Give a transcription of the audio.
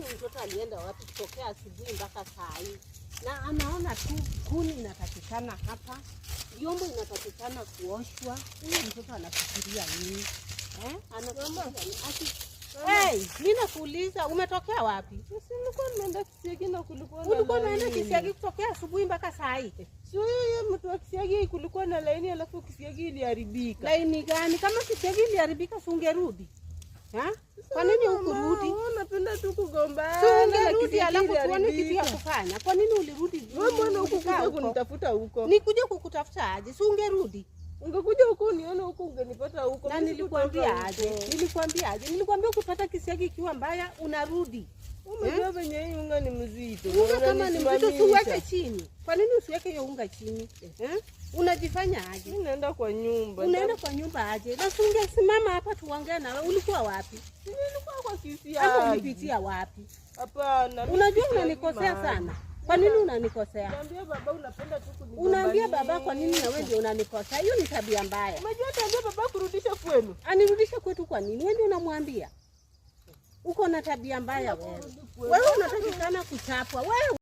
mtoto alienda wapi kutokea asubuhi mpaka saa hii? Na anaona tu kuni inapatikana hapa, vyombo inapatikana kuoshwa. Huyo mtoto anafikiria nini? Mimi nakuuliza umetokea wapi? Nilikuwa nimeenda Kisiagi na kulikuwa na ulikuwa unaenda Kisiagi kutokea asubuhi mpaka saa hii? Sio yeye mtu wa Kisiagi kulikuwa na laini alafu Kisiagi iliharibika. Laini gani? Kama Kisiagi iliharibika sungerudi. Kwa nini hukurudi? Napenda tu kugombana. Sungerudi alafu tuone kitu ya kufanya. Kwa nini ulirudi? Wewe mbona hukukuja kunitafuta huko? Nikuje kukutafuta aje? Sungerudi. Ungekuja huko unione huko ungenipata huko. Na nilikwambia aje? Nilikwambia ukipata Kisiagi ikiwa mbaya unarudi. Umejua venye hii unga ni mzito. Unga kama ni mzito usiweke chini. Kwa nini usiweke hiyo unga chini? Unajifanya aje? Mimi naenda kwa nyumba. Unaenda kwa nyumba aje? Na ungesimama hapa tuongee na wewe. Ulikuwa wapi? Nilikuwa kwa Kisiagi. Hapo ulipitia wapi? Hapana. Unajua unanikosea sana. Kwa nini unanikosea? Naambia baba unapenda tu kunigombania. Unaambia baba kwa nini na wewe ndio unanikosea? Hiyo ni tabia mbaya. Unajua tabia baba kurudisha kwenu. Anirudisha kwetu kwa nini? Wewe ndio unamwambia. Uko na tabia mbaya wewe. Wewe unatakikana kuchapwa. Wewe